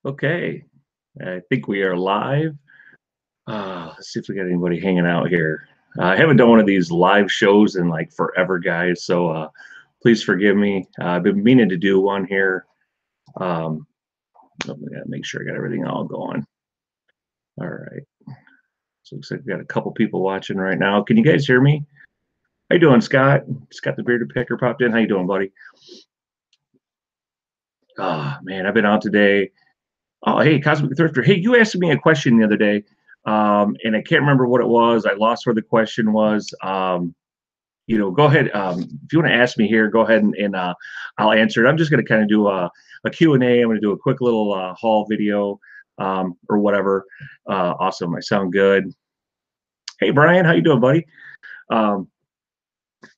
Okay, I think we are live. Let's see if we got anybody hanging out here. I haven't done one of these live shows in like forever, guys. So please forgive me. I've been meaning to do one here. Um, I gotta make sure I got everything all going. All right. So looks like we got a couple people watching right now. Can you guys hear me? How you doing, Scott? Scott the bearded picker popped in. How you doing, buddy? Man, I've been out today. Oh, hey, Cosmic Thrifter. Hey, you asked me a question the other day, and I can't remember what it was. I lost where the question was. Go ahead. If you want to ask me here, go ahead and I'll answer it. I'm just going to kind of do a Q&A. I'm going to do a quick little haul video or whatever. Awesome. I sound good. Hey, Brian, how you doing, buddy? Um,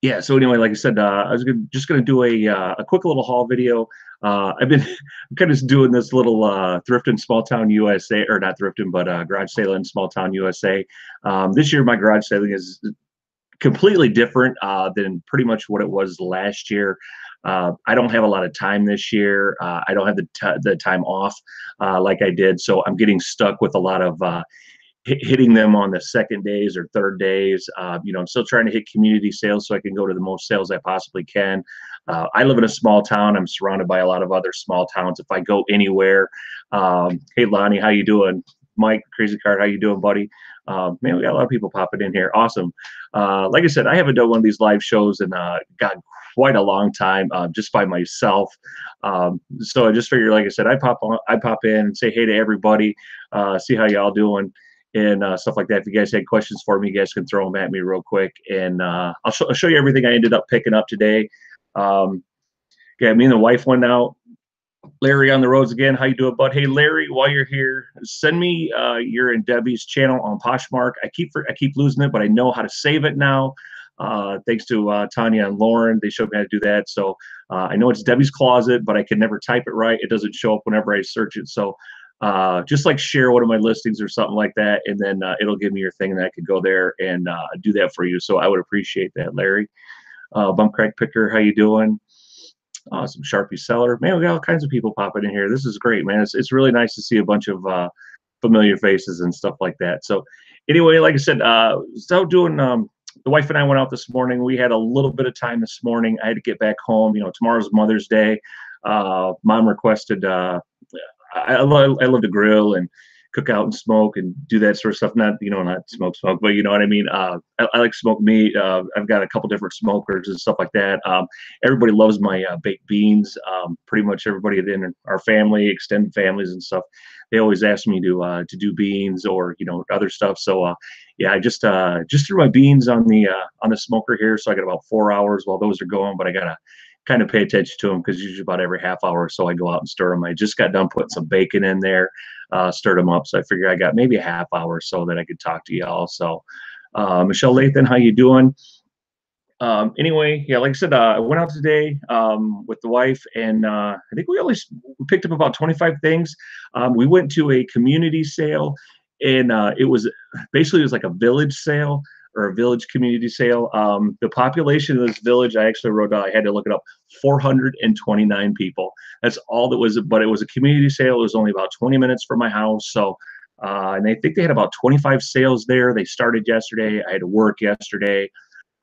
yeah, so anyway, like I said, I was just gonna do a quick little haul video. I've been I'm kind of doing this little thrift in small town USA, or not thrifting, but garage sale in small town USA. This year, my garage sailing is completely different than pretty much what it was last year. I don't have a lot of time this year. I don't have the time off like I did, so I'm getting stuck with a lot of hitting them on the second days or third days. I'm still trying to hit community sales so I can go to the most sales I possibly can. I live in a small town. I'm surrounded by a lot of other small towns. If I go anywhere, hey Lonnie, how you doing? Mike, Crazy Card, how you doing, buddy? Man, we got a lot of people popping in here. Awesome. Like I said, I haven't done one of these live shows in God quite a long time, just by myself. So I just figured, like I said, I pop in and say hey to everybody, see how y'all doing and stuff like that. If you guys had questions for me, you guys can throw them at me real quick, and I'll show you everything I ended up picking up today. Yeah, me and the wife went out. Larry on the roads again. How you doing, bud? Hey, Larry, while you're here, send me your and Debbie's channel on Poshmark. I keep losing it, but I know how to save it now. Thanks to Tanya and Lauren, they showed me how to do that. So I know it's Debbie's Closet, but I can never type it right. It doesn't show up whenever I search it. So just like share one of my listings or something like that, and then it'll give me your thing, and I could go there and do that for you. So I would appreciate that, Larry. Bump Crack Picker, how you doing? Awesome. Sharpie Seller. Man, we got all kinds of people popping in here. This is great, man. It's really nice to see a bunch of familiar faces and stuff like that. So anyway, like I said, so doing the wife and I went out this morning. We had a little bit of time this morning. I had to get back home. Tomorrow's Mother's Day. Mom requested I love to grill and cook out and smoke and do that sort of stuff. Not smoke, but you know what I mean? I like smoked meat. I've got a couple different smokers and stuff like that. Everybody loves my baked beans. Pretty much everybody in our family, extended families and stuff, they always ask me to do beans or, other stuff. So, yeah, I just threw my beans on the smoker here. So I got about 4 hours while those are going, but I got to kind of pay attention to them because usually about every half hour or so I go out and stir them. I just got done putting some bacon in there, stirred them up. So I figured I got maybe a half hour or so that I could talk to y'all. So Michelle Lathan, how you doing? Anyway, yeah, like I said, I went out today with the wife, and I think we picked up about 25 things. We went to a community sale, and it was like a village sale or a village community sale. The population of this village, I actually wrote down, I had to look it up, 429 people. That's all that was, but it was a community sale. It was only about 20 minutes from my house. So, and I think they had about 25 sales there. They started yesterday. I had to work yesterday.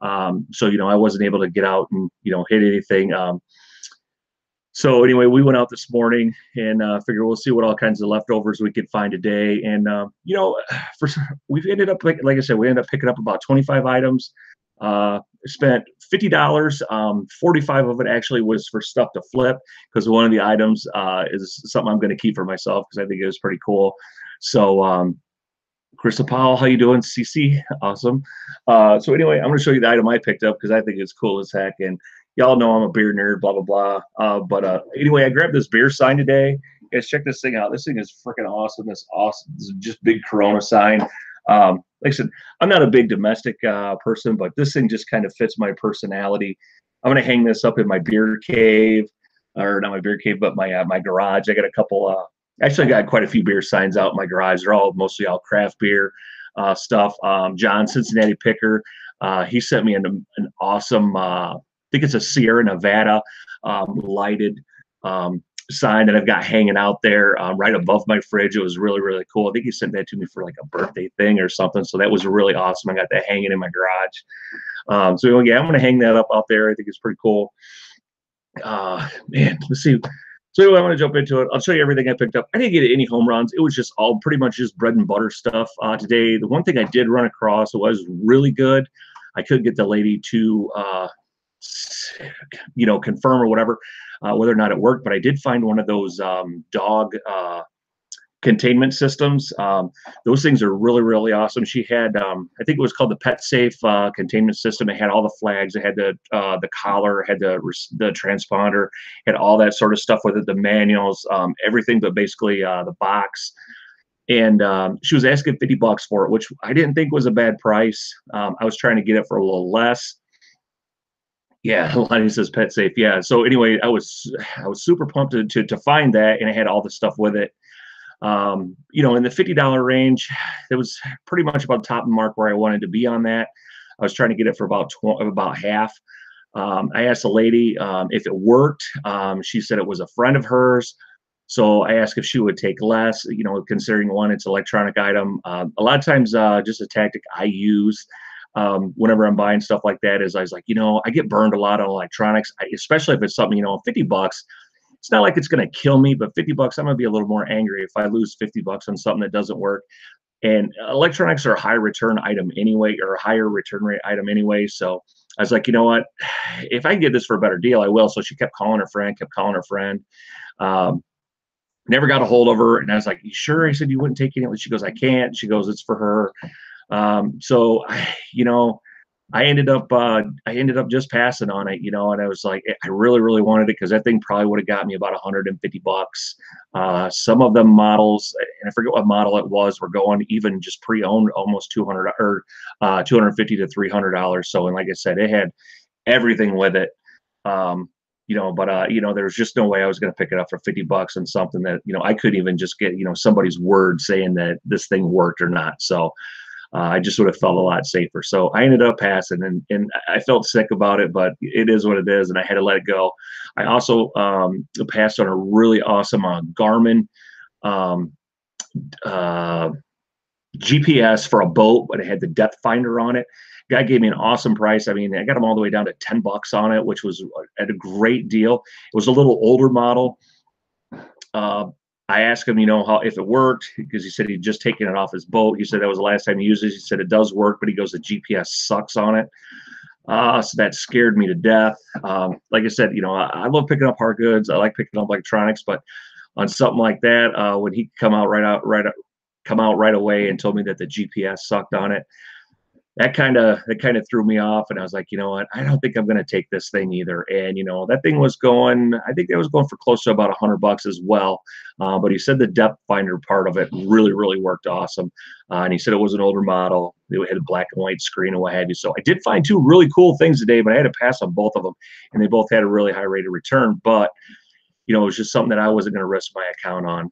So, I wasn't able to get out and, hit anything. So anyway, we went out this morning and figured we'll see what all kinds of leftovers we could find today. And we've ended up like I said, we ended up picking up about 25 items. Spent $50. 45 of it actually was for stuff to flip because one of the items is something I'm going to keep for myself because I think it was pretty cool. So Krista Powell, how you doing? CC, awesome. So anyway, I'm going to show you the item I picked up because I think it's cool as heck. And y'all know I'm a beer nerd, blah, blah, blah. But anyway, I grabbed this beer sign today. Guys, check this thing out. This thing is freaking awesome. This is just big Corona sign. Like I said, I'm not a big domestic person, but this thing just kind of fits my personality. I'm going to hang this up in my beer cave, or not my beer cave, but my garage. I got a couple actually, I got quite a few beer signs out in my garage. They're mostly all craft beer stuff. John, Cincinnati Picker, he sent me an awesome, I think it's a Sierra Nevada lighted sign that I've got hanging out there right above my fridge. It was really, really cool. I think he sent that to me for like a birthday thing or something. So that was really awesome. I got that hanging in my garage. So yeah, I'm going to hang that up out there. I think it's pretty cool. Man, let's see. So anyway, I want to jump into it. I'll show you everything I picked up. I didn't get any home runs. It was just all pretty much just bread and butter stuff today. The one thing I did run across was really good. I couldn't get the lady to, confirm or whatever, whether or not it worked, but I did find one of those dog containment systems. Those things are really, really awesome. She had, I think it was called the Pet Safe containment system. It had all the flags. It had the collar, had the transponder, had all that sort of stuff with it, the manuals, everything, but basically the box. And she was asking $50 for it, which I didn't think was a bad price. I was trying to get it for a little less. Yeah, Lonnie says Pet Safe. Yeah. So anyway, I was super pumped to find that, and it had all the stuff with it. In the $50 range, it was pretty much about top mark where I wanted to be on that. I was trying to get it for about half. I asked the lady if it worked. She said it was a friend of hers. So I asked if she would take less, considering one, it's an electronic item. A lot of times, just a tactic I use whenever I'm buying stuff like that is I was like, I get burned a lot on electronics, especially if it's something, $50. It's not like it's going to kill me, but $50, I'm going to be a little more angry if I lose $50 on something that doesn't work. And electronics are a high return item anyway, or a higher return rate item anyway. So I was like, you know what, if I can get this for a better deal, I will. So she kept calling her friend. Never got a hold of her. And I was like, you sure? I said, you wouldn't take it? She goes, I can't. She goes, it's for her. So I ended up just passing on it, and I was like, I really, really wanted it because that thing probably would have got me about $150. Some of them models, and I forget what model it was, were going even just pre-owned almost $200 or $250 to $300. So, and like I said, it had everything with it. There was just no way I was going to pick it up for $50 on something that, I couldn't even just get, somebody's word saying that this thing worked or not. So, I just would have felt a lot safer. So I ended up passing, and I felt sick about it, but it is what it is, and I had to let it go. I also passed on a really awesome Garmin GPS for a boat, but it had the depth finder on it. Guy gave me an awesome price. I mean, I got them all the way down to $10 on it, which was at a great deal. It was a little older model. I asked him, if it worked, because he said he'd just taken it off his boat. He said that was the last time he used it. He said it does work, but he goes, the GPS sucks on it. So that scared me to death. Like I said, I love picking up hard goods. I like picking up electronics, but on something like that, when he come out right away and told me that the GPS sucked on it, that kind of threw me off, and I was like, you know what, I don't think I'm going to take this thing either. And that thing was going, I think that was going for close to about $100 as well. But he said the depth finder part of it really, really worked awesome. And he said it was an older model. It had a black and white screen and what have you. So I did find two really cool things today, but I had to pass on both of them, and they both had a really high rate of return. But it was just something that I wasn't going to risk my account on,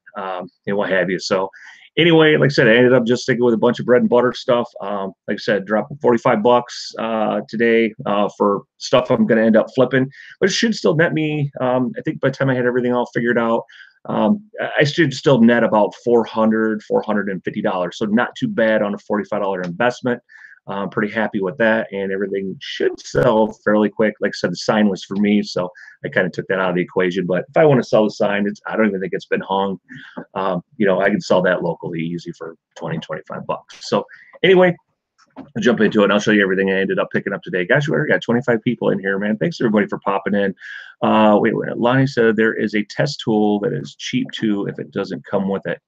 and what have you. So anyway, like I said, I ended up just sticking with a bunch of bread and butter stuff. Like I said, dropping $45 today for stuff I'm going to end up flipping, but it should still net me. I think by the time I had everything all figured out, I should still net about $450. So not too bad on a $45 investment. I'm pretty happy with that, and everything should sell fairly quick. Like I said, the sign was for me, so I kind of took that out of the equation. But if I want to sell the sign, I don't even think it's been hung. I can sell that locally easy for $20, $25. So anyway, I'll jump into it, and I'll show you everything I ended up picking up today. Gosh, we already got 25 people in here, man. Thanks everybody for popping in. Wait. Lonnie said there is a test tool that is cheap too if it doesn't come with it.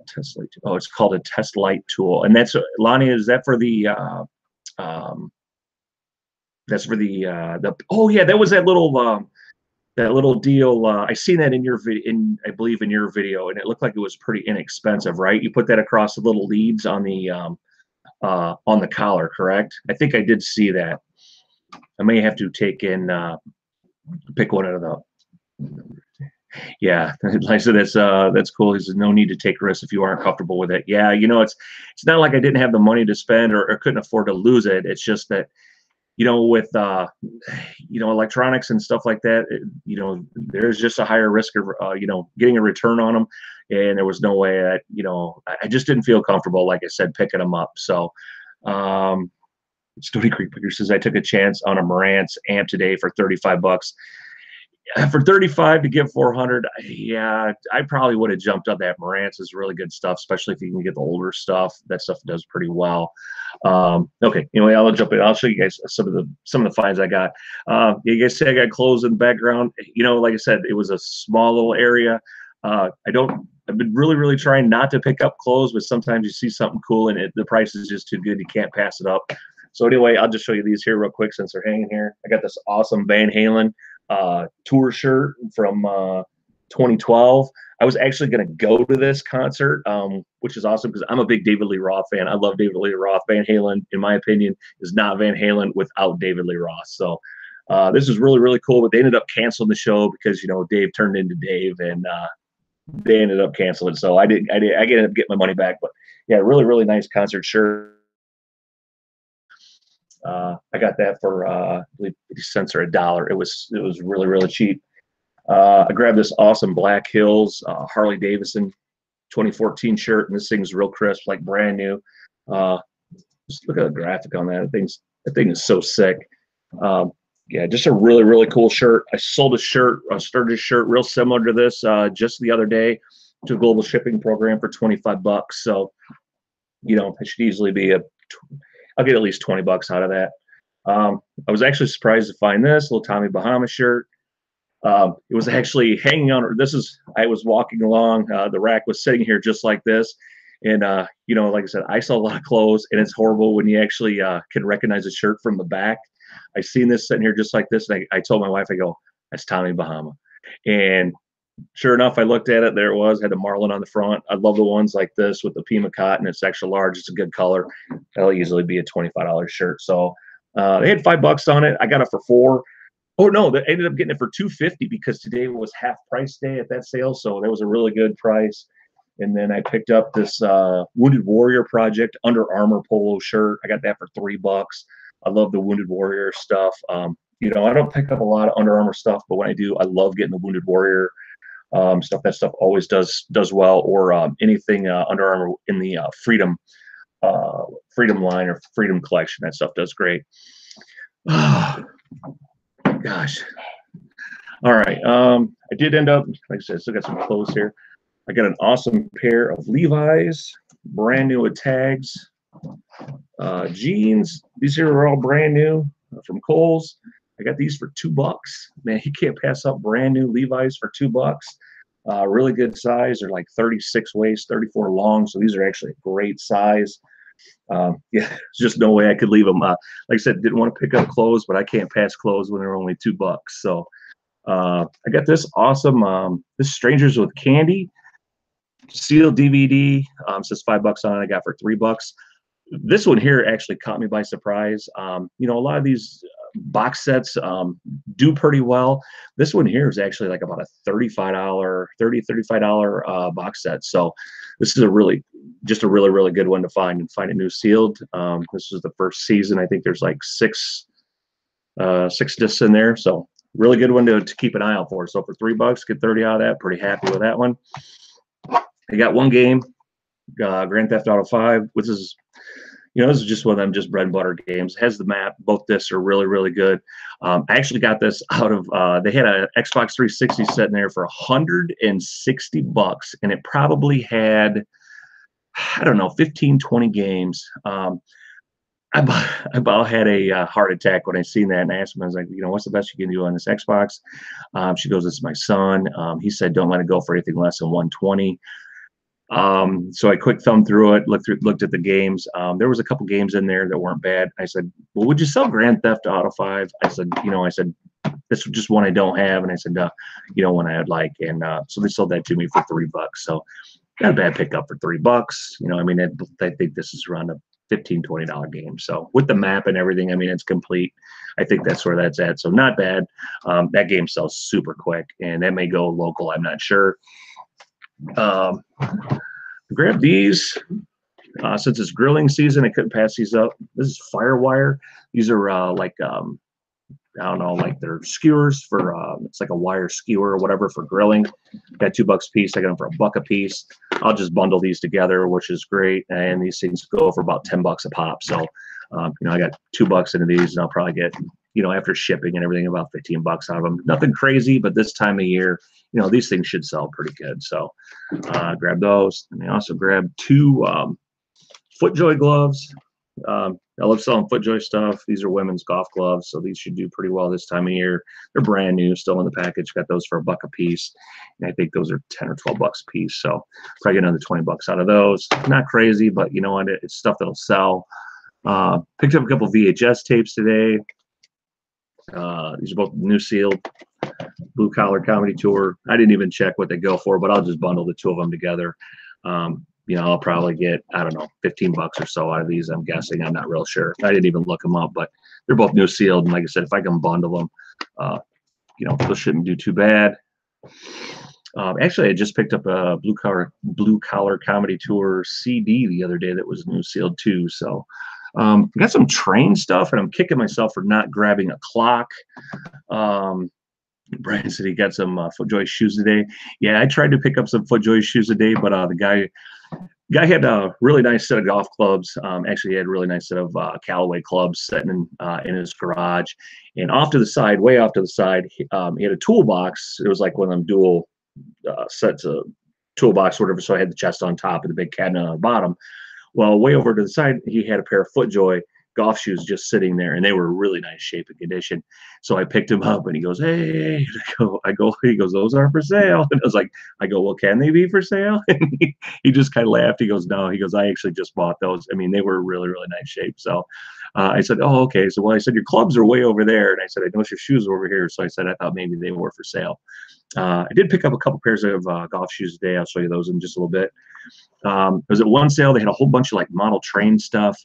Test light. Oh, it's called a test light tool, and that's Lonnie. Is that for the? That's for the. Oh yeah, that was that little deal. I seen that in your video. I believe in your video, and it looked like it was pretty inexpensive, right? You put that across the little leads on the collar, correct? I think I did see that. I may have to pick one out of the. Yeah, like I said, that's cool. He says no need to take risks if you aren't comfortable with it. Yeah, it's not like I didn't have the money to spend or couldn't afford to lose it. It's just that with electronics and stuff like that, there's just a higher risk of getting a return on them, and there was no way that I just didn't feel comfortable, like I said, picking them up. So Stony Creek Picker says I took a chance on a Marantz amp today for $35. For 35 to get 400, yeah, I probably would have jumped up. That Marantz is really good stuff, especially if you can get the older stuff. That stuff does pretty well. Okay, anyway, I'll jump in. I'll show you guys some of the finds I got. You guys say I got clothes in the background. Like I said, it was a small little area. I've been really trying not to pick up clothes, but sometimes you see something cool and the price is just too good. You can't pass it up. So anyway, I'll just show you these here real quick since they're hanging here. I got this awesome Van Halen tour shirt from 2012. I was actually going to go to this concert, which is awesome because I'm a big David Lee Roth fan. I love David Lee Roth. Van Halen, in my opinion, is not Van Halen without David Lee Roth. So this is really cool. But they ended up canceling the show because Dave turned into Dave, and they ended up canceling. So I ended up getting my money back. But yeah, really nice concert shirt. I got that for I believe 50 cents or $1. It was really cheap. I grabbed this awesome Black Hills Harley Davidson 2014 shirt, and this thing's real crisp, like brand new. Just look at the graphic on that. That thing is so sick. Yeah, just a really cool shirt. I sold a Sturgis shirt real similar to this just the other day to a global shipping program for $25. So it should easily be I'll get at least $20 out of that. I was actually surprised to find this little Tommy Bahama shirt. It was actually hanging on. I was walking along. The rack was sitting here just like this. And, like I said, I saw a lot of clothes, and it's horrible when you actually can recognize a shirt from the back. I seen this sitting here just like this. And I told my wife, I go, that's Tommy Bahama. And sure enough, I looked at it. There it was. Had the Marlin on the front. I love the ones like this with the Pima cotton. It's extra large. It's a good color. That'll easily be a $25 shirt. So they had $5 on it. I got it for $4. Oh no, they ended up getting it for $2.50 because today was half price day at that sale. So that was a really good price. And then I picked up this Wounded Warrior Project Under Armour polo shirt. I got that for $3. I love the Wounded Warrior stuff. I don't pick up a lot of Under Armour stuff, but when I do, I love getting the Wounded Warrior stuff. That stuff always does well. Or anything Under Armour in the Freedom line or Freedom collection. That stuff does great. Gosh. All right. I did end up, like I said, still got some clothes here. I got an awesome pair of Levi's, brand new with tags, jeans. These here are all brand new from Kohl's. I got these for $2. Man, you can't pass up brand new Levi's for $2. Really good size. They're like 36 waist, 34 long. So these are actually a great size. Yeah, there's just no way I could leave them. Like I said, didn't want to pick up clothes, but I can't pass clothes when they're only $2. So I got this awesome, this Strangers with Candy sealed DVD. Says $5 on it. I got for $3. This one here actually caught me by surprise. A lot of these box sets do pretty well. This one here is actually like about a $35 box set. So this is really good one to find and find it new sealed. This is the first season. I think there's like six discs in there. So really good one to keep an eye out for. So for $3, get 30 out of that. Pretty happy with that one. I got one game, Grand Theft Auto 5, which is, this is just one of them just bread and butter games. It has the map. Both discs are really good. I actually got this out of, they had an Xbox 360 sitting there for $160, and it probably had, I don't know, 15, 20 games. I about had a heart attack when I seen that, and I asked him, I was like, what's the best you can do on this Xbox? She goes, it's my son. He said, don't let it go for anything less than 120. So I quick thumbed through it, looked at the games. There was a couple games in there that weren't bad. I said, well, would you sell Grand Theft Auto 5? I said, this is just one I don't have. And I said, one I'd like. And so they sold that to me for $3. So not a bad pickup for $3. I think this is around a $15, $20 game. So with the map and everything, it's complete. I think that's where that's at. So not bad. That game sells super quick, and that may go local. I'm not sure. Grab these. Since it's grilling season, I couldn't pass these up. This is Firewire. These are like I don't know, like they're skewers for it's like a wire skewer or whatever for grilling. Got $2 a piece. I got them for $1 a piece. I'll just bundle these together, which is great. And these things go for about $10 a pop. So I got $2 into these, and I'll probably get, after shipping and everything, about 15 bucks out of them. Nothing crazy, but this time of year, these things should sell pretty good. So grab those. And I also grabbed 2 FootJoy gloves. I love selling FootJoy stuff. These are women's golf gloves, so these should do pretty well this time of year. They're brand new, still in the package. Got those for $1 a piece, and I think those are 10 or 12 bucks a piece. So probably get another 20 bucks out of those. Not crazy, but you know what? It's stuff that'll sell. Picked up a couple VHS tapes today. These are both new sealed. Blue Collar Comedy Tour. I didn't even check what they go for, but I'll just bundle the 2 of them together. I'll probably get, I don't know, 15 bucks or so out of these, I'm guessing. I'm not real sure. I didn't even look them up, but they're both new sealed. And like I said, if I can bundle them, those shouldn't do too bad. Actually, I just picked up a Blue Collar Comedy Tour CD the other day that was new sealed too. So got some train stuff, and I'm kicking myself for not grabbing a clock. Brian said he got some FootJoy shoes today. Yeah, I tried to pick up some FootJoy shoes today, but the guy had a really nice set of golf clubs. Actually, he had a really nice set of Callaway clubs sitting in his garage. And off to the side, way off to the side, he had a toolbox. It was like one of them dual sets of toolbox, or whatever. So I had the chest on top and the big cabinet on the bottom. Well, way over to the side, he had a pair of FootJoy golf shoes just sitting there, and they were really nice shape and condition. So I picked him up, and he goes, "Hey," he goes, "Those are for sale." And I go, "Well, can they be for sale?" And he just kind of laughed. He goes, "No," he goes, "I actually just bought those. I mean, they were really, really nice shape." So I said, "Oh, okay." So I said, "Your clubs are way over there," and I said, "I know your shoes are over here." So I said, "I thought maybe they were for sale." I did pick up a couple pairs of golf shoes today. I'll show you those in just a little bit. It was at one sale. They had a whole bunch of like model train stuff.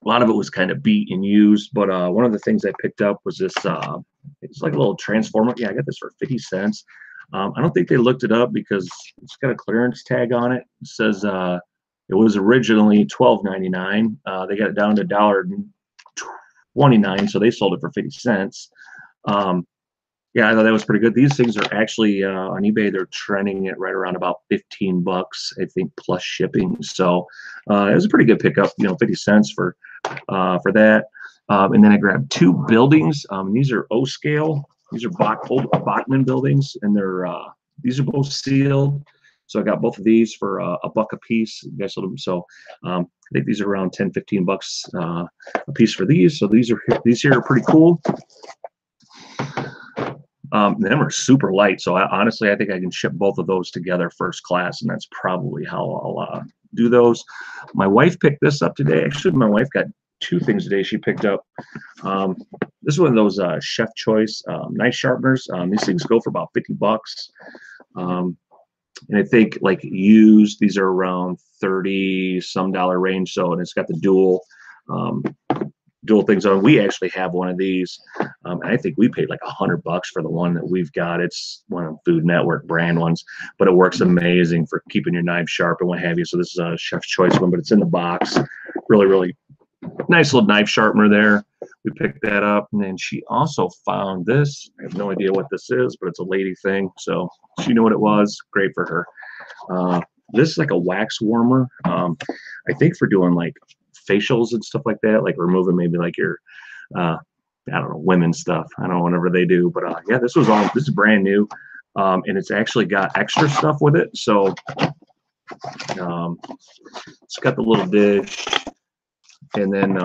A lot of it was kind of beat and used, but one of the things I picked up was this. It's like a little transformer. Yeah, I got this for 50 cents. I don't think they looked it up because it's got a clearance tag on it. It says it was originally $12.99. They got it down to $1.29, so they sold it for 50 cents. Yeah, I thought that was pretty good. These things are actually on eBay. They're trending at right around about 15 bucks, I think, plus shipping. So it was a pretty good pickup. 50 cents for that. And then I grabbed 2 buildings. These are O scale. These are old Bachman buildings, and these are both sealed. So I got both of these for $1 a piece. So I think these are around 10, 15 bucks a piece for these. So these here are pretty cool. Them are super light, so honestly I think I can ship both of those together first class, and that's probably how I'll do those. My wife picked this up today. Actually, my wife got 2 things today she picked up. This is one of those Chef Choice knife sharpeners. These things go for about 50 bucks. And I think like used, these are around 30 some dollar range. So, and it's got the dual things on. We actually have one of these. And I think we paid like $100 for the one that we've got. It's one of the Food Network brand ones, but it works amazing for keeping your knife sharp and what have you. So this is a Chef's Choice one, but it's in the box. Really, really nice little knife sharpener there. We picked that up. And then she also found this. I have no idea what this is, but it's a lady thing. So she knew what it was. Great for her. This is like a wax warmer. I think for doing like facials and stuff like that, like removing maybe like your I don't know, women's stuff. I don't know, whatever they do, but yeah, this is brand new, and it's actually got extra stuff with it. So it's got the little dish, and then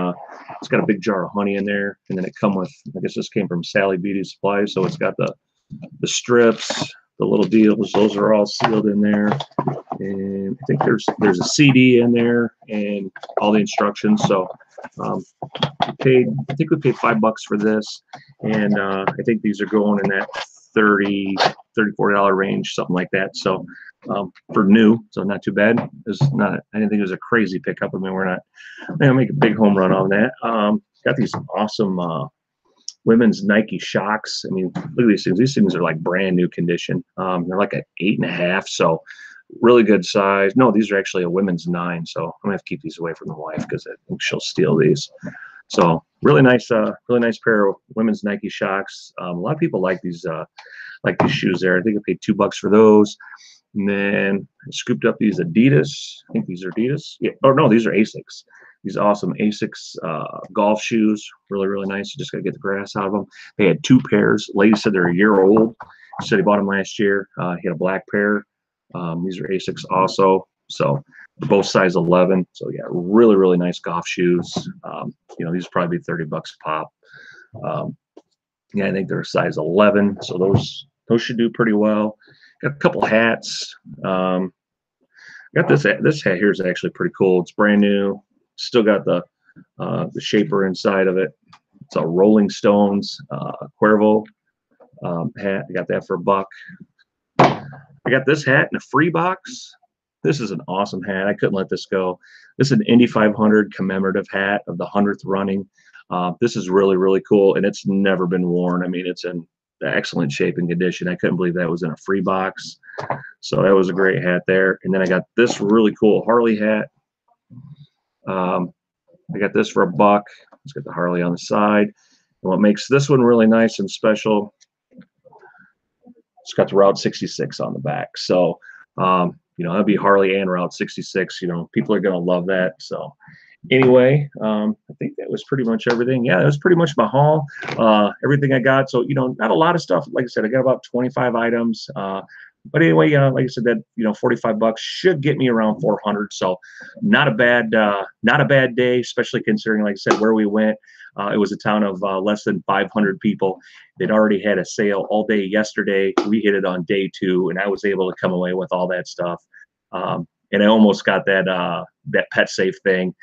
it's got a big jar of honey in there, and then it come with, I guess this came from Sally Beauty Supply, so it's got the strips, the little deals. Those are all sealed in there. And I think there's a CD in there and all the instructions. So I think we paid $5 for this, and I think these are going in that $30, $34 range, something like that. So for new, so not too bad. I didn't think it was a crazy pickup. I mean, we're not gonna make a big home run on that. Got these awesome women's Nike Shocks. I mean, look at these things. These things are like brand new condition. They're like an 8.5. So really good size. No, these are actually a women's 9, so I'm gonna have to keep these away from the wife because I think she'll steal these. So really nice pair of women's Nike Shocks. A lot of people like these shoes there. I think I paid $2 for those. And then I scooped up these Adidas. I think these are Adidas. Yeah. Oh no, these are Asics. These awesome Asics golf shoes. Really, really nice. You just gotta get the grass out of them. They had 2 pairs. Lady said they're a year old. She said he bought them last year. He had a black pair. These are Asics also. So both size 11. So yeah, really, really nice golf shoes. These probably be $30 a pop. Yeah, I think they're a size 11. So those should do pretty well. Got a couple hats. Got this hat here is actually pretty cool. It's brand new. Still got the shaper inside of it. It's a Rolling Stones Cuervo hat. I got that for $1. I got this hat in a free box. This is an awesome hat. I couldn't let this go. This is an Indy 500 commemorative hat of the 100th running. This is really, really cool, and it's never been worn. I mean, it's in excellent shape and condition. I couldn't believe that was in a free box. So that was a great hat there. And then I got this really cool Harley hat. I got this for $1. It's got the Harley on the side. And what makes this one really nice and special, it's got the Route 66 on the back. So, that'd be Harley and Route 66. People are going to love that. So anyway, I think that was pretty much everything. Yeah, that was pretty much my haul. Everything I got. So, not a lot of stuff. Like I said, I got about 25 items. But anyway, like I said, that $45 should get me around 400. So not a bad day, especially considering, like I said, where we went. It was a town of less than 500 people. They'd already had a sale all day yesterday. We hit it on day 2, and I was able to come away with all that stuff. And I almost got that pet safe thing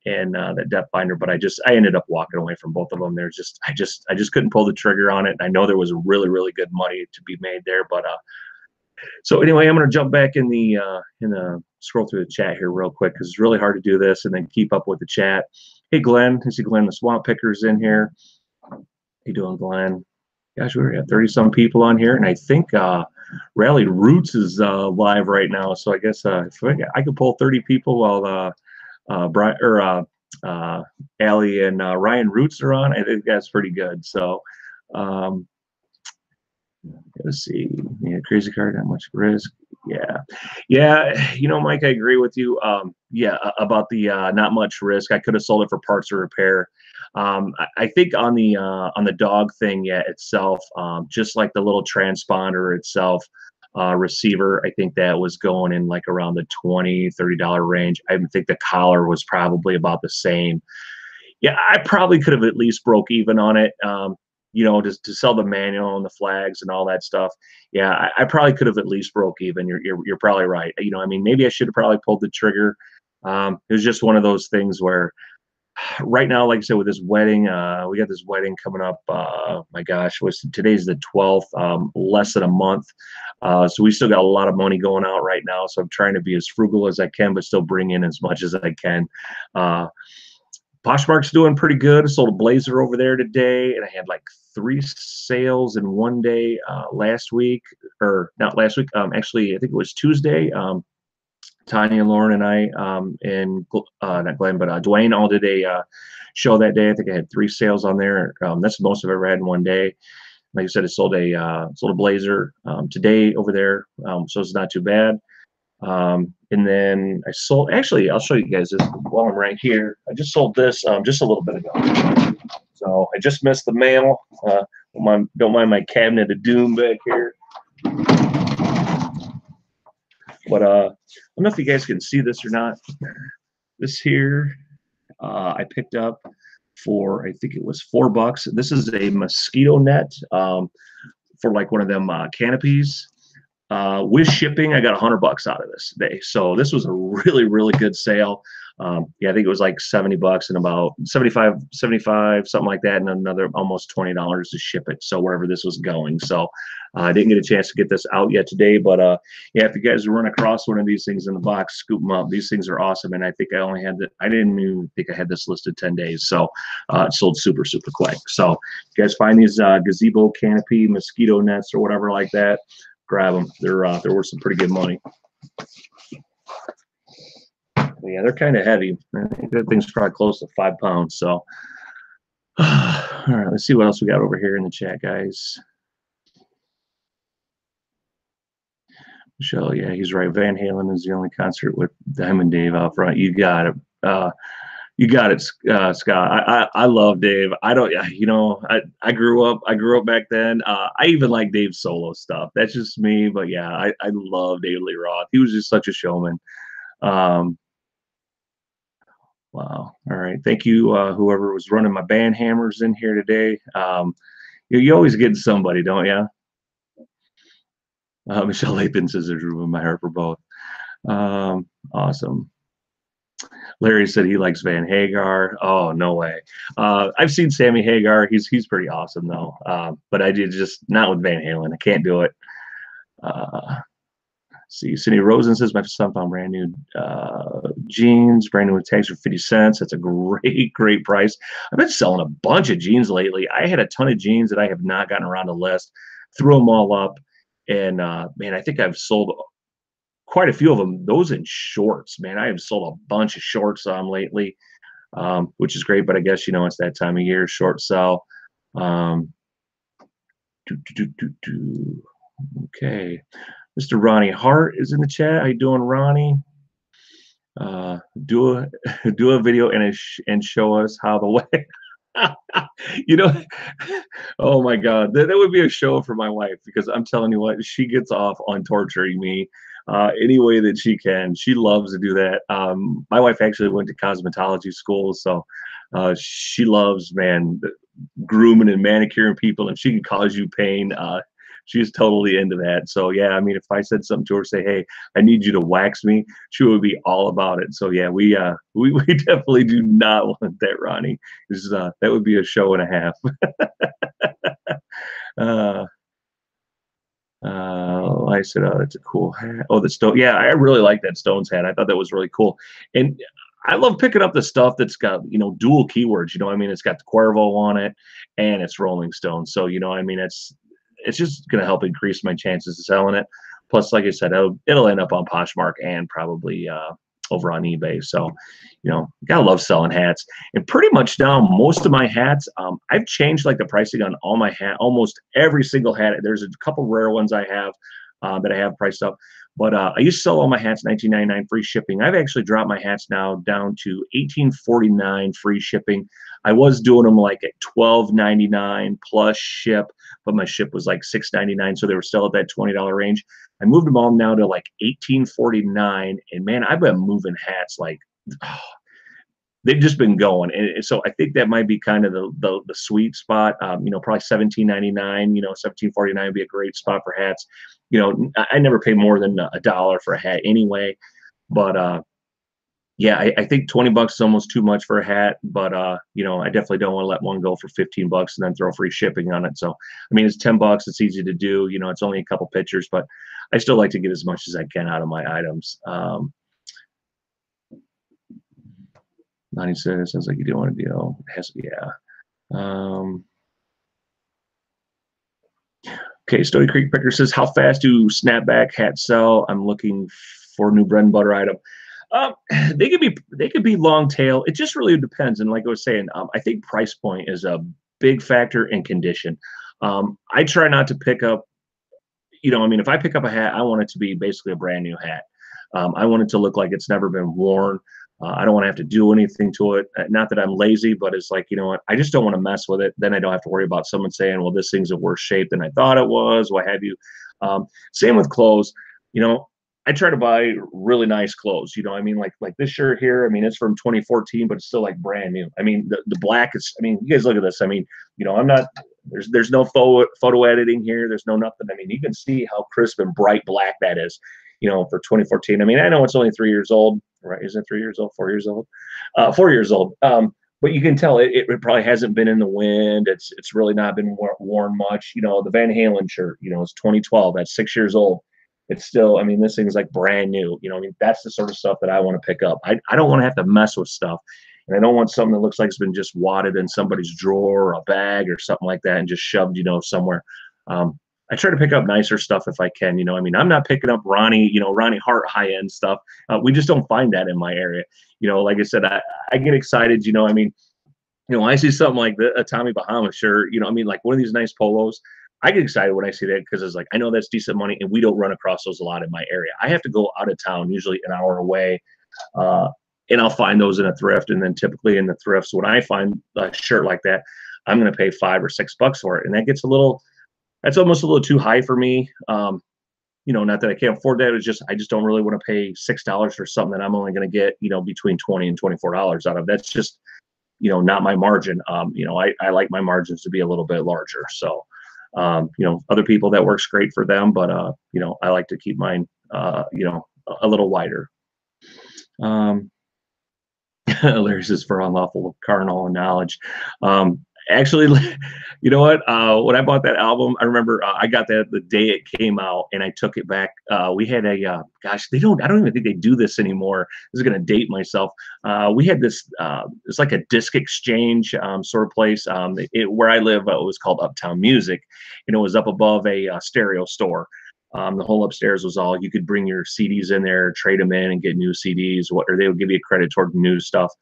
and that depth binder, but I ended up walking away from both of them. I just couldn't pull the trigger on it. I know there was really, really good money to be made there, but so anyway, I'm going to jump back in the scroll through the chat here real quick because it's really hard to do this and then keep up with the chat. Hey, Glenn. I see Glenn the Swamp Picker's in here. How you doing, Glenn? Gosh, we're at 30-some people on here, and I think Rally Roots is live right now. So I guess if I could pull 30 people while Allie and Ryan Roots are on, I think that's pretty good. So let's see. Yeah, crazy card, not much risk. Yeah. Mike, I agree with you. About the not much risk. I could have sold it for parts or repair. I think on the dog thing, itself, just like the little transponder itself, receiver, I think that was going in like around the $20-$30 range. I think the collar was probably about the same. Yeah, I probably could have at least broke even on it. Just to sell the manual and the flags and all that stuff. Yeah, I probably could have at least broke even. You're probably right. Maybe I should have probably pulled the trigger. It was just one of those things where right now, like I said, with this wedding, we got this wedding coming up. My gosh, today's the 12th, less than a month. So we still got a lot of money going out right now. So I'm trying to be as frugal as I can, but still bring in as much as I can. Poshmark's doing pretty good. I sold a blazer over there today, and I had like 3 sales in one day last week, or not last week. Actually, I think it was Tuesday. Tanya, Lauren, and I, and not Glenn, but Dwayne all did a show that day. I think I had 3 sales on there. That's the most I've ever had in one day. Like I said, I sold a blazer today over there, so it's not too bad. And then I sold, actually, I'll show you guys this while I'm right here. I just sold this just a little bit ago. So I just missed the mail. Don't mind my cabinet of doom back here. But I don't know if you guys can see this or not. This here, I picked up for, I think it was $4. This is a mosquito net for like one of them canopies. With shipping, I got $100 out of this day. So this was a really, really good sale. I think it was like $70 and about 75, something like that, and another almost $20 to ship it. So wherever this was going. So I didn't get a chance to get this out yet today, but if you guys run across one of these things in the box, scoop them up. These things are awesome, and I think I didn't even think I had this listed 10 days. So it sold super, super quick. So if you guys find these gazebo canopy mosquito nets or whatever like that, grab them. They're worth some pretty good money. Yeah, they're kind of heavy. I think that thing's probably close to 5 pounds. So, all right, let's see what else we got over here in the chat, guys. Michelle, yeah, he's right. Van Halen is the only concert with Diamond Dave out front. You got it. You got it, Scott. I love Dave. I don't, I grew up back then. I even like Dave's solo stuff. That's just me. But yeah, I love David Lee Roth. He was just such a showman. Um, wow. All right. Thank you, whoever was running my band hammers in here today. You always get somebody, don't you? Michelle Lapin says there's room in my heart for both. Awesome. Larry said he likes Van Hagar. Oh, no way. I've seen Sammy Hagar. He's pretty awesome though. But I did just not with Van Halen. I can't do it. See, Cindy Rosen says my son found brand new jeans, brand new tags for 50 cents. That's a great price. I've been selling a bunch of jeans lately. I had a ton of jeans that I have not gotten around to list. Threw them all up, and man, I think I've sold quite a few of them. Those in shorts, man. I have sold a bunch of shorts lately, which is great. But I guess it's that time of year, short sell. Okay, Mr. Ronnie Hart is in the chat. How you doing, Ronnie? Do a do a video and show us how the way. you know, oh my God, that would be a show for my wife because I'm telling you what, she gets off on torturing me any way that she can. She loves to do that. My wife actually went to cosmetology school, so she loves, man, grooming and manicuring people. If she can cause you pain, she's totally into that. So yeah, I mean, if I said something to her, say, "Hey, I need you to wax me," she would be all about it. So yeah, we definitely do not want that, Ronnie. That would be a show and a half. I said, "Oh, that's a cool hat." Oh, the Stone. Yeah, I really like that Stones hat. I thought that was really cool, and I love picking up the stuff that's got dual keywords. I mean, it's got the Cuervo on it, and it's Rolling Stone. So I mean, it's just going to help increase my chances of selling it. Plus, like I said, it'll end up on Poshmark and probably over on eBay. So, gotta love selling hats. And pretty much now, most of my hats, I've changed like the pricing on all my hat, almost every single hat. There's a couple rare ones I have that I have priced up. But I used to sell all my hats $19.99 free shipping. I've actually dropped my hats now down to $18.49 free shipping. I was doing them like at $12.99 plus ship, but my ship was like $6.99, so they were still at that $20 range. I moved them all now to like $18.49, and man, I've been moving hats like they've just been going, and so I think that might be kind of the sweet spot. Probably $17.99, $17.49 would be a great spot for hats. I never pay more than $1 for a hat anyway, but yeah, I think $20 is almost too much for a hat, but I definitely don't want to let one go for $15 and then throw free shipping on it. So I mean, it's $10. It's easy to do. It's only a couple pictures, but I still like to get as much as I can out of my items. Lonnie says, sounds like you do want a deal. Yeah. Okay, Stony Creek Picker says, how fast do snapback hats sell? I'm looking for a new bread and butter item. They could be long tail. It just really depends. And like I was saying, I think price point is a big factor in condition. I try not to pick up, I mean, if I pick up a hat, I want it to be basically a brand new hat. I want it to look like it's never been worn. I don't want to have to do anything to it. Not that I'm lazy, but it's like, what? I just don't want to mess with it. Then I don't have to worry about someone saying, well, this thing's in worse shape than I thought it was. What have you? Same with clothes. I try to buy really nice clothes. I mean, like this shirt here. I mean, it's from 2014, but it's still like brand new. I mean, the black is. I mean, you guys look at this. I mean, I'm not. There's no photo editing here. There's no nothing. I mean, you can see how crisp and bright black that is. For 2014. I mean, I know it's only 3 years old, right? Is it 3 years old? 4 years old? 4 years old. But you can tell it probably hasn't been in the wind. It's really not been worn much. The Van Halen shirt, it's 2012. That's 6 years old. It's still, I mean, this thing's like brand new. I mean, that's the sort of stuff that I want to pick up. I don't want to have to mess with stuff. And I don't want something that looks like it's been just wadded in somebody's drawer or a bag or something like that and just shoved, somewhere. I try to pick up nicer stuff if I can. I mean, I'm not picking up Ronnie Hart high end stuff. We just don't find that in my area. Like I said, I get excited. I mean, I see something like a Tommy Bahama shirt. I mean, like one of these nice polos. I get excited when I see that because it's like I know that's decent money, and we don't run across those a lot in my area. I have to go out of town, usually an hour away, and I'll find those in a thrift. And then typically in the thrifts, when I find a shirt like that, I'm going to pay $5 or $6 for it, and that gets that's almost a little too high for me. Not that I can't afford that. It's just I just don't really want to pay $6 for something that I'm only going to get between $20 and $24 out of. That's just not my margin. I like my margins to be a little bit larger. So other people, that works great for them, but I like to keep mine a little wider. Larry says for unlawful carnal knowledge. Actually, you know what? When I bought that album, I remember I got that the day it came out, and I took it back. We had a I don't even think they do this anymore. This is gonna date myself. We had this. It's like a disc exchange sort of place. Where I live, it was called Uptown Music, and it was up above a stereo store. The whole upstairs was all you could bring your CDs in there, trade them in, and get new CDs. Or they would give you credit toward new stuff.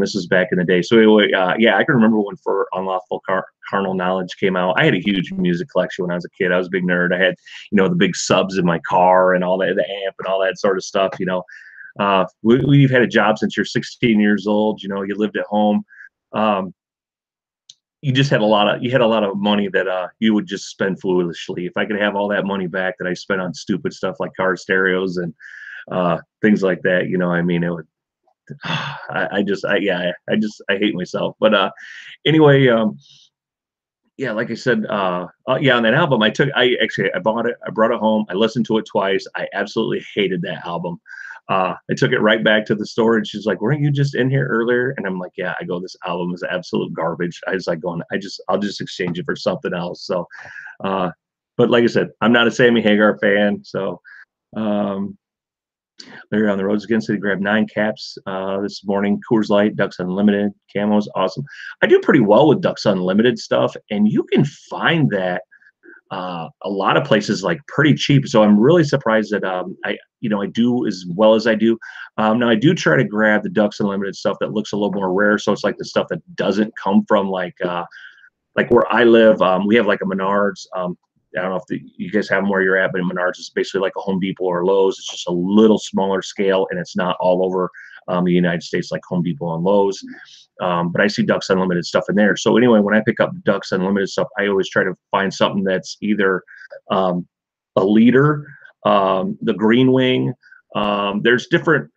This was back in the day. So anyway, yeah, I can remember when For Unlawful Carnal Knowledge came out. I had a huge music collection when I was a kid. I was a big nerd. I had the big subs in my car and all that, the amp and all that sort of stuff. We've had a job since you're 16 years old. You lived at home. You just had a lot of money that you would just spend foolishly. If I could have all that money back that I spent on stupid stuff like car stereos and things like that, I mean, it would. I hate myself. But anyway, yeah, like I said, yeah, on that album, I bought it, I brought it home, I listened to it twice. I absolutely hated that album. I took it right back to the store, and she's like, "Weren't you just in here earlier?" And I'm like, "Yeah." I go, "This album is absolute garbage." I was like going, I'll just exchange it for something else. So, but like I said, I'm not a Sammy Hagar fan. So, they're on the roads again. So they grabbed 9 caps this morning. Coors Light, Ducks Unlimited, Camos, awesome. I do pretty well with Ducks Unlimited stuff, and you can find that a lot of places like pretty cheap. So I'm really surprised that I do as well as I do. Now I do try to grab the Ducks Unlimited stuff that looks a little more rare. So it's like the stuff that doesn't come from like where I live. We have like a Menards. I don't know if you guys have them where you're at, but in Menards is basically like a Home Depot or Lowe's. It's just a little smaller scale, and it's not all over the United States like Home Depot and Lowe's. But I see Ducks Unlimited stuff in there. So anyway, when I pick up Ducks Unlimited stuff, I always try to find something that's either a leader, the Green Wing. There's different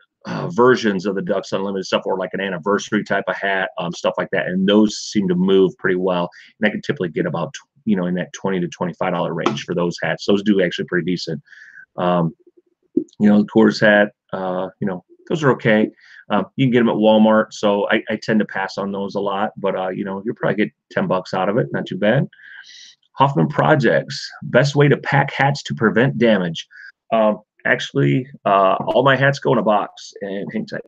versions of the Ducks Unlimited stuff, or like an anniversary type of hat, stuff like that. And those seem to move pretty well. And I can typically get about in that $20 to $25 range for those hats. Those do actually pretty decent. The Coors hat, those are okay. You can get them at Walmart, so I tend to pass on those a lot. But you'll probably get $10 out of it. Not too bad. Hoffman Projects, best way to pack hats to prevent damage. Actually, all my hats go in a box, and hang tight.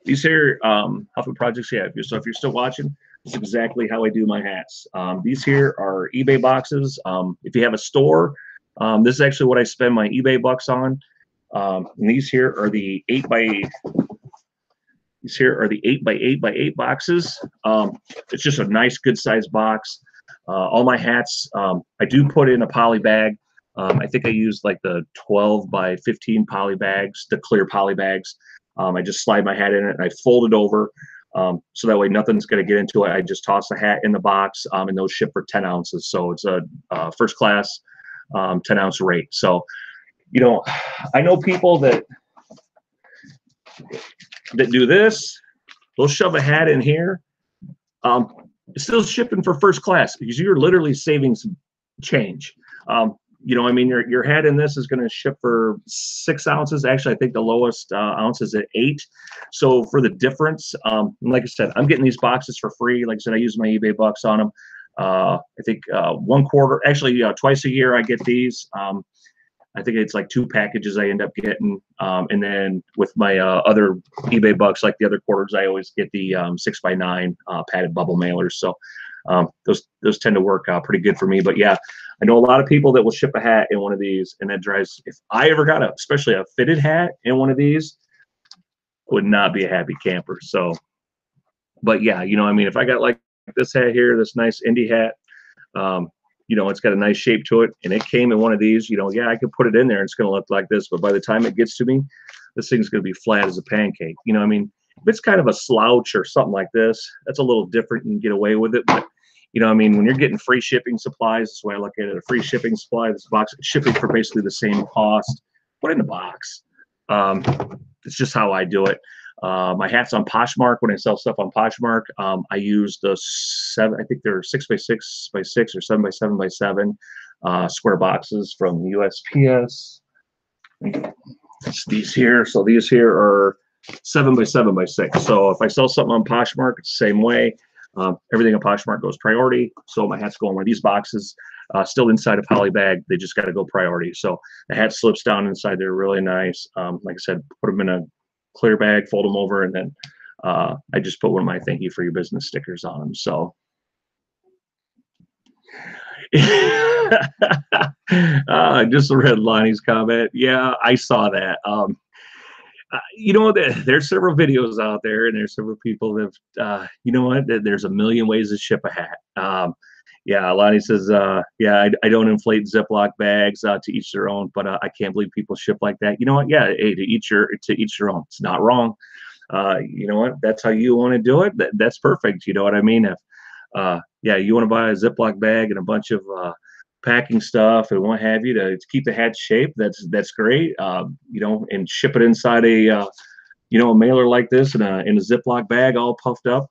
These here Hoffman Projects, yeah. So if you're still watching, this is exactly how I do my hats. These here are eBay boxes. If you have a store, this is actually what I spend my eBay bucks on. And these here are the 8x8 by 8 boxes. It's just a nice, good size box. All my hats, I do put in a poly bag. I think I used like the 12 by 15 poly bags, the clear poly bags. I just slide my hat in it and I fold it over. So that way nothing's going to get into it. I just toss the hat in the box, and those ship for 10 ounces. So it's a first class 10-ounce rate. So, I know people that do this. They'll shove a hat in here. It's still shipping for first class because you're literally saving some change. I mean, your hat in this is going to ship for 6 ounces. Actually, I think the lowest ounce is at 8. So for the difference, like I said, I'm getting these boxes for free. Like I said, I use my eBay bucks on them. I think 1 quarter, actually twice a year I get these. I think it's like 2 packages I end up getting. And then with my other eBay bucks, like the other quarters, I always get the 6x9 padded bubble mailers. So those tend to work out pretty good for me. But yeah, I know a lot of people that will ship a hat in one of these, and that drives. If I ever got especially a fitted hat in one of these, would not be a happy camper. So, but yeah, you know, I mean, if I got like this hat here, this nice indie hat, you know, it's got a nice shape to it, and it came in one of these, you know, yeah, I could put it in there. It's going to look like this, but by the time it gets to me, this thing's going to be flat as a pancake. You know, I mean, if it's kind of a slouch or something like this, that's a little different and get away with it. But, you know, I mean, when you're getting free shipping supplies, that's the way I look at it, a free shipping supply, this box, shipping for basically the same cost, put in the box. It's just how I do it. My hat's on Poshmark. When I sell stuff on Poshmark, I use the 7, I think they're 6x6x6 or 7x7x7 square boxes from USPS. It's these here. So these here are 7x7x6. So if I sell something on Poshmark, it's the same way. Everything on Poshmark goes priority. So my hats go in one of these boxes, still inside a poly bag. They just got to go priority. So the hat slips down inside there really nice. Like I said, put them in a clear bag, fold them over, and then I just put one of my thank you for your business stickers on them. So I just read Lonnie's comment. Yeah, I saw that. You know, there's several videos out there, and there's several people that, you know what, there's a million ways to ship a hat. Yeah, Lonnie says, yeah, I don't inflate Ziploc bags, to each their own, but I can't believe people ship like that. You know what? Yeah, hey, to each their own. It's not wrong. You know what? That's how you want to do it. That's perfect. You know what I mean? If, yeah, you want to buy a Ziploc bag and a bunch of packing stuff and what have you to keep the hat shape, that's great. You know, and ship it inside a you know, a mailer like this in a Ziploc bag all puffed up.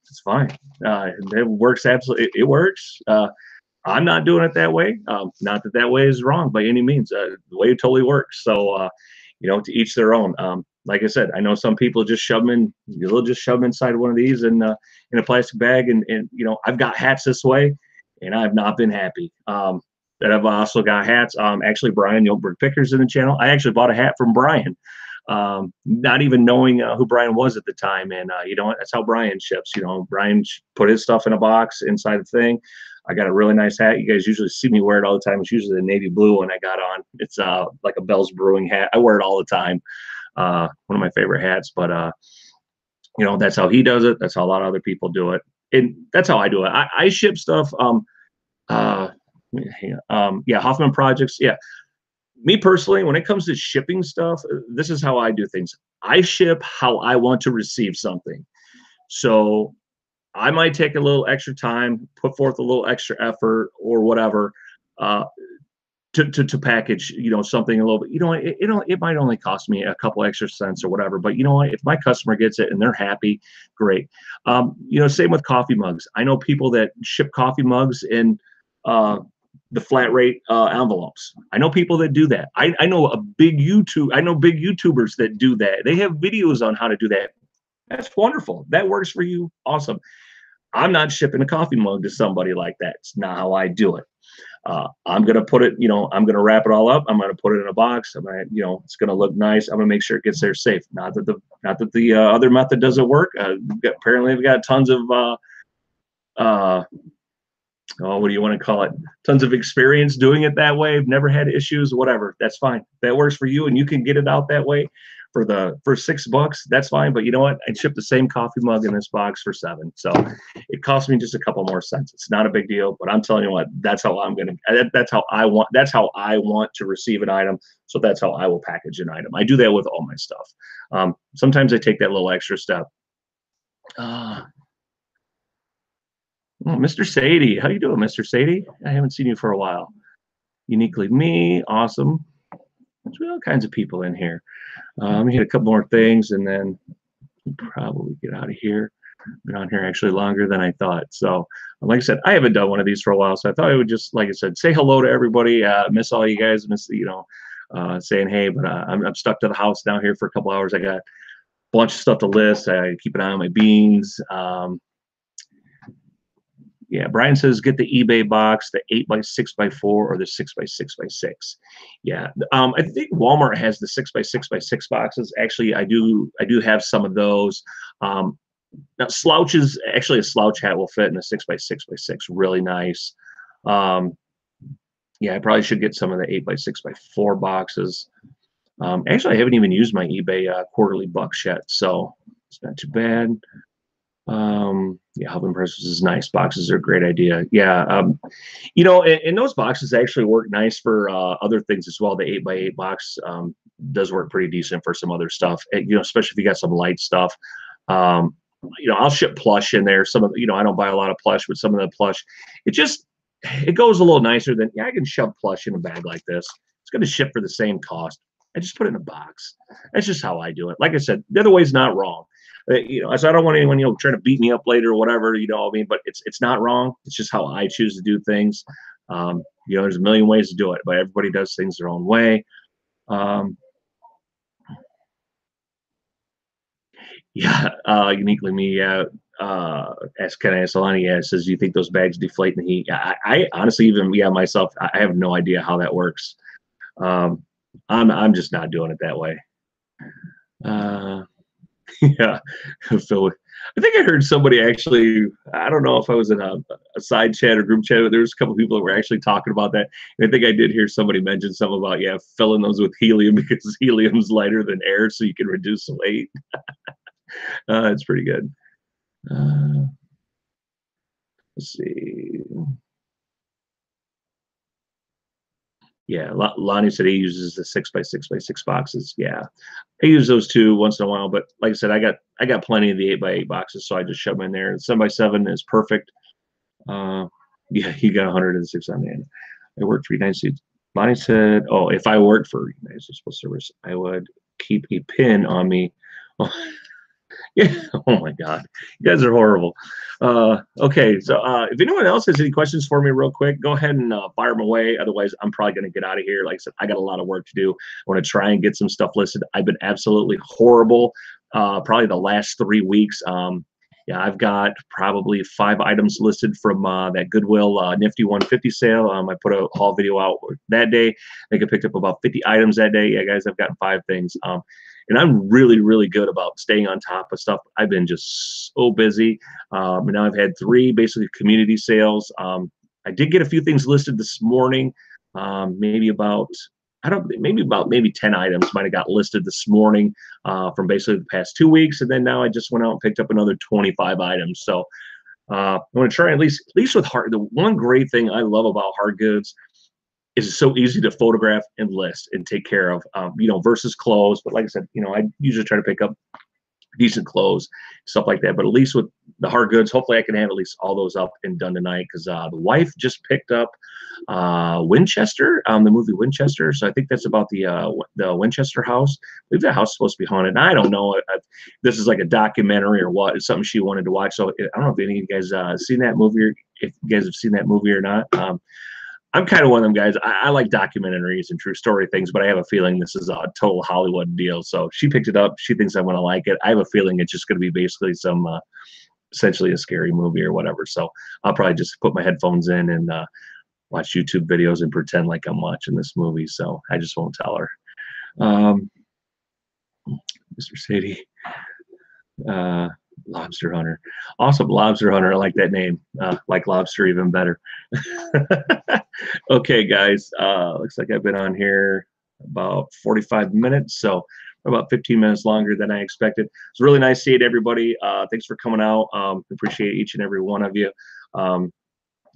It's fine. It works absolutely. It works. I'm not doing it that way. Not that that way is wrong by any means. The way it totally works. So, you know, to each their own. Like I said, I know some people just shove them in. They'll just shove them inside one of these and in a plastic bag. And you know, I've got hats this way, and I've not been happy. That I've also got hats. Actually, Brian, the Oldberg Pickers in the channel. I actually bought a hat from Brian. Not even knowing who Brian was at the time. And you know, that's how Brian ships. You know, Brian put his stuff in a box inside the thing. I got a really nice hat. You guys usually see me wear it all the time. It's usually the navy blue one I got on. It's like a Bell's Brewing hat. I wear it all the time. One of my favorite hats. But you know, that's how he does it. That's how a lot of other people do it. And that's how I do it. I ship stuff. Yeah, Hoffman Projects. Yeah. Me personally, when it comes to shipping stuff, this is how I do things. I ship how I want to receive something. So I might take a little extra time, put forth a little extra effort or whatever, to package, you know, something a little bit, you know, it might only cost me a couple extra cents or whatever, but you know what, if my customer gets it and they're happy, great. You know, same with coffee mugs. I know people that ship coffee mugs in, the flat rate envelopes. I know people that do that. I know big YouTubers that do that. They have videos on how to do that. That's wonderful. That works for you. Awesome. I'm not shipping a coffee mug to somebody like that. It's not how I do it. I'm going to put it, you know, I'm going to wrap it all up. I'm going to put it in a box. I'm going to, you know, it's going to look nice. I'm going to make sure it gets there safe. Not that the other method doesn't work. Apparently we've got tons of, oh, what do you want to call it? Tons of experience doing it that way. I've never had issues, whatever. That's fine. That works for you and you can get it out that way for $6. That's fine. But you know what? I'd ship the same coffee mug in this box for $7. So it cost me just a couple more cents. It's not a big deal, but I'm telling you what, that's how that's how I want to receive an item. So that's how I will package an item. I do that with all my stuff. Sometimes I take that little extra step. Oh, Mr. Sadie, how you doing, Mr. Sadie? I haven't seen you for a while. Uniquely me, awesome. There's all kinds of people in here. Let me hit a couple more things, and then we'll probably get out of here. Been on here actually longer than I thought. So, like I said, I haven't done one of these for a while, so I thought I would just, like I said, say hello to everybody. Miss all you guys. Miss, you know, saying hey, but I'm stuck to the house down here for a couple hours. I got a bunch of stuff to list. I keep an eye on my beans. Yeah, Brian says get the eBay box, the 8x6x4 or the 6x6x6. Yeah, I think Walmart has the 6x6x6 boxes. Actually, I do have some of those. Um, Now slouches, actually a slouch hat will fit in a 6x6x6. Really nice. Um, yeah, I probably should get some of the 8x6x4 boxes. Actually, I haven't even used my eBay quarterly bucks yet, so it's not too bad. Yeah, Hub Impressors is nice. Boxes are a great idea. Yeah, and those boxes actually work nice for other things as well. The 8x8 box does work pretty decent for some other stuff. Especially if you got some light stuff. Um, I'll ship plush in there. Some of I don't buy a lot of plush, but some of the plush, it goes a little nicer than I can shove plush in a bag like this. It's going to ship for the same cost. I just put it in a box. That's just how I do it. Like I said, the other way's not wrong. So I don't want anyone, trying to beat me up later or whatever, what I mean, but it's not wrong. It's just how I choose to do things. There's a million ways to do it, but everybody does things their own way. Yeah, uniquely me. Yeah. Ask Ken Asolani. Yeah, says, do you think those bags deflate in the heat? I honestly, even myself, I have no idea how that works. I'm just not doing it that way. Yeah, so I think I heard somebody actually. I don't know if I was in a side chat or group chat, but there was a couple people that were actually talking about that. And I think I did hear somebody mention something about filling those with helium because helium's lighter than air, so you can reduce the weight. It's pretty good. Let's see. Yeah, Lonnie said he uses the 6x6x6 boxes. Yeah, I use those too once in a while. But like I said, I got plenty of the 8x8 boxes, so I just shove them in there. The 7x7 is perfect. Yeah, he got 106 on the end. I worked for United States. Lonnie said, "Oh, if I worked for United States Postal Service, I would keep a pin on me." Oh, yeah. Oh my God, you guys are horrible. Okay, so if anyone else has any questions for me, real quick, go ahead and fire them away. Otherwise, I'm probably going to get out of here. Like I said, I got a lot of work to do. I want to try and get some stuff listed. I've been absolutely horrible. Probably the last 3 weeks. Yeah, I've got probably 5 items listed from that Goodwill Nifty 150 sale. I put a haul video out that day. I think I picked up about 50 items that day. Yeah, guys, I've gotten 5 things. And I'm really, really good about staying on top of stuff. I've been just so busy. And now I've had 3 basically community sales. I did get a few things listed this morning. Maybe about maybe 10 items might have got listed this morning from basically the past 2 weeks. And then now I just went out and picked up another 25 items. So I'm going to try at least with hard. The one great thing I love about hard goods is it's so easy to photograph and list and take care of, versus clothes. But like I said, I usually try to pick up decent clothes, stuff like that. But at least with the hard goods, hopefully I can have at least all those up and done tonight because the wife just picked up Winchester, the movie Winchester. So I think that's about the Winchester house. I believe that house is supposed to be haunted. And I don't know if this is like a documentary or what. It's something she wanted to watch. So I don't know if any of you guys seen that movie or if you guys have seen that movie or not. I'm kind of one of them guys. I like documentaries and true story things, but I have a feeling this is a total Hollywood deal. So she picked it up. She thinks I'm going to like it. I have a feeling it's just going to be basically some essentially a scary movie or whatever. So I'll probably just put my headphones in and watch YouTube videos and pretend like I'm watching this movie. So I just won't tell her. Mr. Sadie. Lobster Hunter. Awesome, Lobster Hunter. I like that name. Like lobster even better. Okay, guys. Looks like I've been on here about 45 minutes, so about 15 minutes longer than I expected. It's really nice seeing everybody. Thanks for coming out. Appreciate each and every one of you.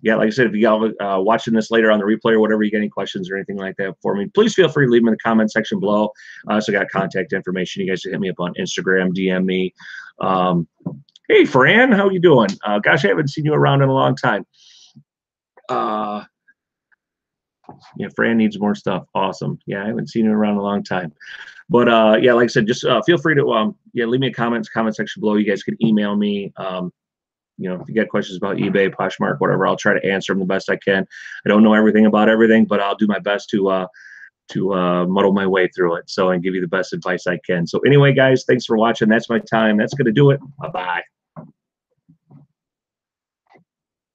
Yeah, like I said, if you got watching this later on the replay or whatever, you got any questions or anything like that for me, please feel free to leave them in the comment section below. I also got contact information. You guys can hit me up on Instagram, DM me. Hey, Fran, how you doing? Gosh, I haven't seen you around in a long time. Yeah, Fran needs more stuff. Awesome. Yeah, I haven't seen you around in a long time. But yeah, like I said, just feel free to leave me a comment section below. You guys can email me. If you got questions about eBay, Poshmark, whatever, I'll try to answer them the best I can. I don't know everything about everything, but I'll do my best to muddle my way through it. So and give you the best advice I can. So anyway, guys, thanks for watching. That's my time. That's going to do it. Bye-bye.